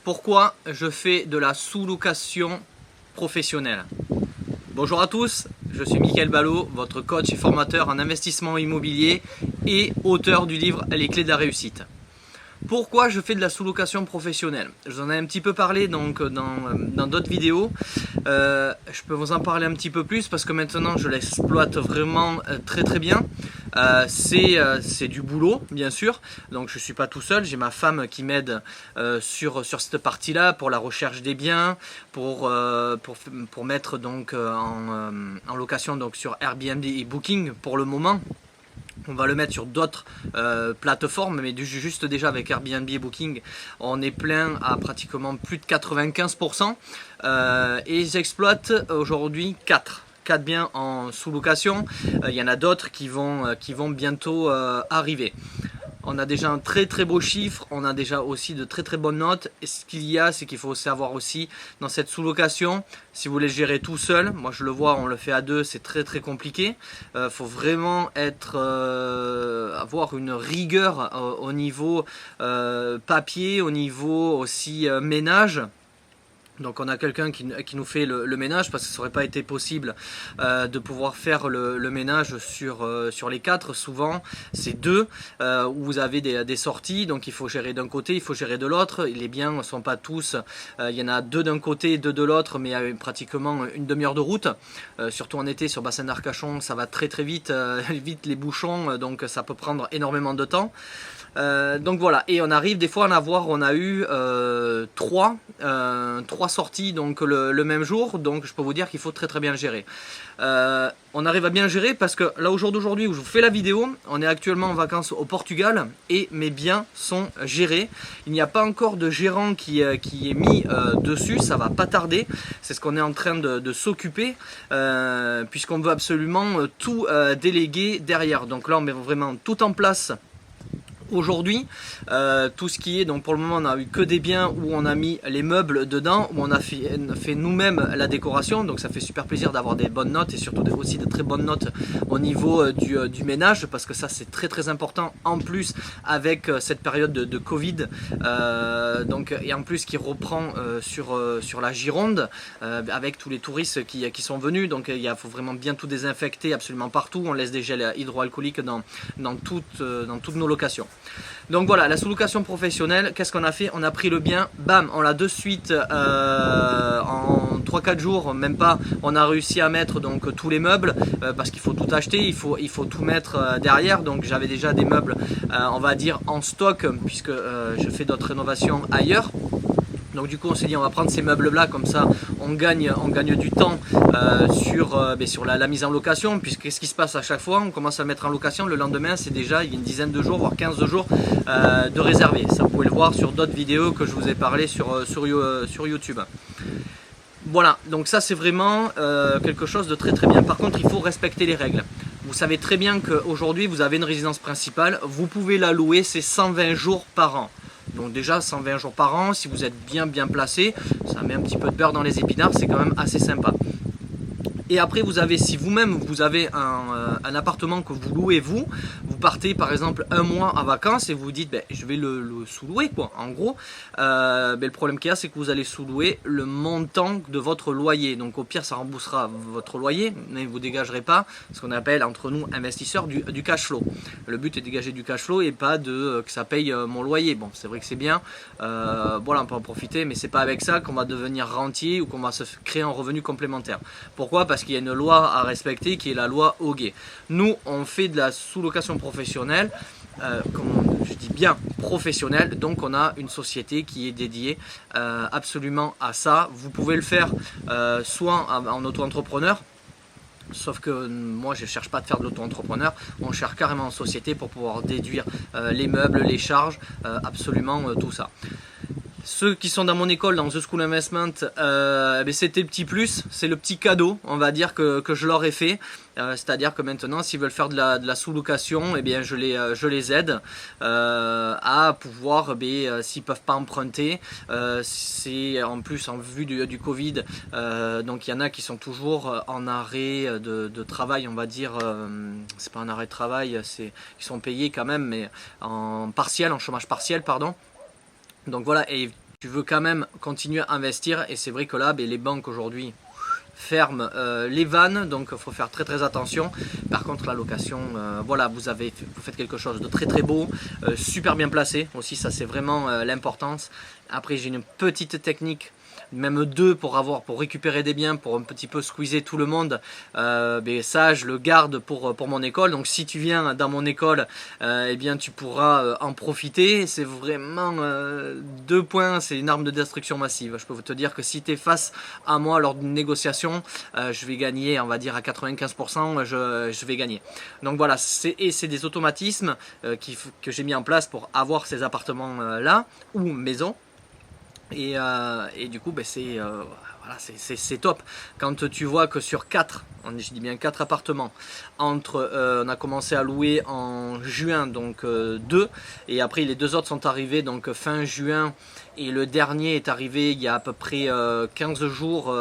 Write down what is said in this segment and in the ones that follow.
Pourquoi je fais de la sous-location professionnelle? Bonjour à tous, je suis Mickaël Ballot, votre coach et formateur en investissement immobilier et auteur du livre Les clés de la réussite. Pourquoi je fais de la sous-location professionnelle? Je vous en ai un petit peu parlé donc dans d'autres vidéos. Je peux vous en parler un petit peu plus parce que maintenant je l'exploite vraiment très bien. C'est du boulot bien sûr, donc je ne suis pas tout seul, j'ai ma femme qui m'aide sur cette partie-là pour la recherche des biens, pour mettre donc en location donc sur Airbnb et Booking pour le moment. On va le mettre sur d'autres plateformes, mais juste déjà avec Airbnb et Booking, on est plein à pratiquement plus de 95%. Et j'exploite aujourd'hui 4 biens en sous-location. Il y en a d'autres qui vont bientôt arriver. On a déjà un très beau chiffre, on a déjà aussi de très bonnes notes. Et ce qu'il y a, c'est qu'il faut savoir aussi dans cette sous-location, si vous voulez gérer tout seul, moi je le vois, on le fait à deux, c'est très compliqué. Faut vraiment avoir une rigueur au niveau papier, au niveau aussi ménage. Donc on a quelqu'un qui nous fait le ménage parce que ça n'aurait pas été possible de pouvoir faire le ménage sur les 4. Souvent c'est 2 où vous avez des sorties, donc il faut gérer d'un côté, il faut gérer de l'autre. Les biens ne sont pas tous, il y en a 2 d'un côté, 2 de l'autre, mais à pratiquement une demi-heure de route. Surtout en été sur Bassin d'Arcachon, ça va très vite, vite les bouchons, donc ça peut prendre énormément de temps. Donc voilà, et on arrive des fois à en avoir, on a eu 3 sorties donc le même jour, donc je peux vous dire qu'il faut très bien le gérer. On arrive à bien le gérer parce que là au jour d'aujourd'hui où je vous fais la vidéo, on est actuellement en vacances au Portugal et mes biens sont gérés. Il n'y a pas encore de gérant qui est mis dessus, ça va pas tarder, c'est ce qu'on est en train de s'occuper puisqu'on veut absolument tout déléguer derrière. Donc là on met vraiment tout en place. Aujourd'hui, tout ce qui est, donc pour le moment on n'a eu que des biens où on a mis les meubles dedans, où on a fait nous-mêmes la décoration, donc ça fait super plaisir d'avoir des bonnes notes et surtout aussi de très bonnes notes au niveau du ménage, parce que ça c'est très important en plus avec cette période de Covid, et en plus qui reprend sur la Gironde, avec tous les touristes qui sont venus, donc il faut vraiment bien tout désinfecter absolument partout, on laisse des gels hydroalcooliques dans toutes nos locations. Donc voilà, la sous-location professionnelle, qu'est-ce qu'on a fait? On a pris le bien, bam, on l'a de suite en 3-4 jours, même pas, on a réussi à mettre donc tous les meubles parce qu'il faut tout acheter, il faut tout mettre derrière. Donc j'avais déjà des meubles, on va dire en stock, puisque je fais d'autres rénovations ailleurs. Donc du coup on s'est dit on va prendre ces meubles là, comme ça on gagne du temps sur la mise en location, puisque qu'est-ce qui se passe à chaque fois? On commence à mettre en location, le lendemain c'est déjà il y a une dizaine de jours, voire 15 jours de réservés. Ça vous pouvez le voir sur d'autres vidéos que je vous ai parlé sur YouTube. Voilà, donc ça c'est vraiment quelque chose de très bien. Par contre il faut respecter les règles. Vous savez très bien qu'aujourd'hui vous avez une résidence principale, vous pouvez la louer, c'est 120 jours par an. Donc déjà 120 jours par an, si vous êtes bien placé, ça met un petit peu de beurre dans les épinards, c'est quand même assez sympa. Et après vous avez, si vous-même vous avez un appartement que vous louez vous partez par exemple un mois en vacances et vous dites je vais le sous-louer quoi, en gros, le problème qu'il y a c'est que vous allez sous-louer le montant de votre loyer, donc au pire ça remboursera votre loyer, mais vous ne dégagerez pas ce qu'on appelle entre nous investisseurs du cash flow. Le but est de dégager du cash flow et pas que ça paye mon loyer. Bon c'est vrai que c'est bien, voilà on peut en profiter, mais c'est pas avec ça qu'on va devenir rentier ou qu'on va se créer un revenu complémentaire. Pourquoi? Parce qu'il y a une loi à respecter qui est la loi Hoguet. Nous on fait de la sous-location professionnelle, comme je dis bien professionnelle, donc on a une société qui est dédiée absolument à ça. Vous pouvez le faire soit en auto-entrepreneur, sauf que moi je ne cherche pas de faire de l'auto-entrepreneur, on cherche carrément en société pour pouvoir déduire les meubles, les charges, absolument tout ça. Ceux qui sont dans mon école, dans The School Investment, c'était le petit plus, c'est le petit cadeau, on va dire, que je leur ai fait. C'est-à-dire que maintenant, s'ils veulent faire de la sous-location, je les aide à pouvoir, s'ils ne peuvent pas emprunter, c'est en plus en vue du Covid, donc il y en a qui sont toujours en arrêt de travail, on va dire, c'est pas un arrêt de travail, ils sont payés quand même, mais en chômage partiel, pardon. Donc voilà, et tu veux quand même continuer à investir. Et c'est vrai que là, les banques aujourd'hui ferment les vannes, donc il faut faire très très attention. Par contre la location, voilà, vous faites quelque chose de très très beau, super bien placé aussi, ça c'est vraiment l'importance. Après j'ai une petite technique, même deux pour récupérer des biens, pour un petit peu squeezer tout le monde. Mais ça je le garde pour mon école. Donc si tu viens dans mon école, eh bien tu pourras en profiter. C'est vraiment 2 points, c'est une arme de destruction massive. Je peux te dire que si tu es face à moi lors d'une négociation, je vais gagner, on va dire à 95%, je vais gagner. Donc voilà, c'est des automatismes que j'ai mis en place pour avoir ces appartements là, ou maisons. Et du coup, voilà, c'est top. Quand tu vois que sur 4, je dis bien 4 appartements, on a commencé à louer en juin, donc 2, et après les 2 autres sont arrivés donc fin juin, et le dernier est arrivé il y a à peu près 15 jours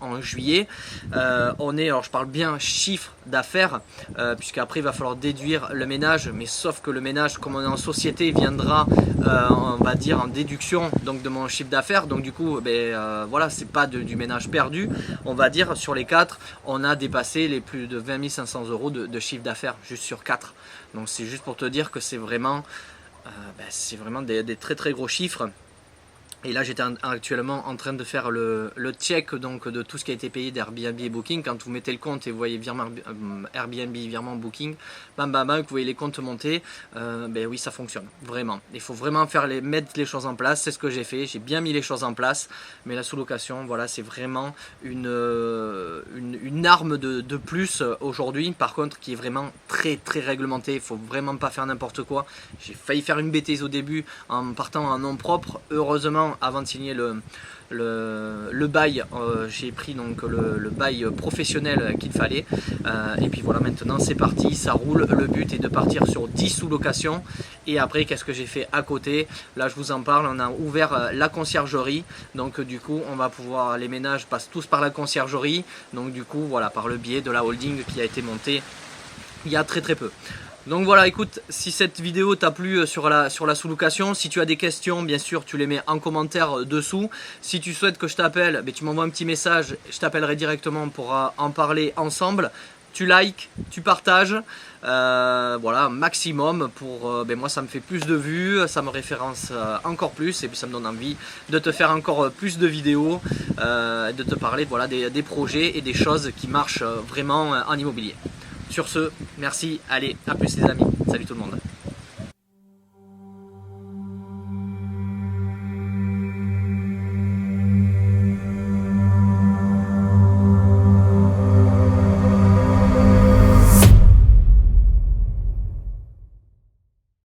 en juillet. Alors je parle bien chiffre d'affaires, puisqu'après il va falloir déduire le ménage, mais sauf que le ménage, comme on est en société, viendra on va dire en déduction donc de mon chiffre d'affaires. Donc du coup voilà, c'est pas du ménage perdu, on va dire. Sur les 4, on a dépassé les plus de 20 500 € de chiffre d'affaires juste sur 4. Donc c'est juste pour te dire que c'est vraiment des très très gros chiffres. Et là j'étais actuellement en train de faire le check donc de tout ce qui a été payé d'Airbnb et Booking. Quand vous mettez le compte et vous voyez virement Airbnb, virement Booking, bam bam bam, vous voyez les comptes monter, oui ça fonctionne vraiment. Il faut vraiment mettre les choses en place, c'est ce que j'ai fait, j'ai bien mis les choses en place. Mais la sous-location, voilà, c'est vraiment une arme de plus aujourd'hui, par contre qui est vraiment très très réglementée. Il faut vraiment pas faire n'importe quoi. J'ai failli faire une bêtise au début en partant en nom propre. Heureusement, avant de signer le bail, j'ai pris donc le bail professionnel qu'il fallait, et puis voilà, maintenant c'est parti, ça roule. Le but est de partir sur 10 sous-locations. Et après, qu'est-ce que j'ai fait à côté? Là je vous en parle, on a ouvert la conciergerie, donc du coup on va pouvoir, les ménages passent tous par la conciergerie, donc du coup voilà, par le biais de la holding qui a été montée il y a très très peu. Donc voilà, écoute, si cette vidéo t'a plu sur la sous-location, si tu as des questions, bien sûr, tu les mets en commentaire dessous. Si tu souhaites que je t'appelle, tu m'envoies un petit message, je t'appellerai directement pour en parler ensemble. Tu likes, tu partages, voilà, maximum pour moi ça me fait plus de vues, ça me référence encore plus, et puis ça me donne envie de te faire encore plus de vidéos, de te parler, voilà, des projets et des choses qui marchent vraiment en immobilier. Sur ce, merci, allez, à plus les amis, salut tout le monde.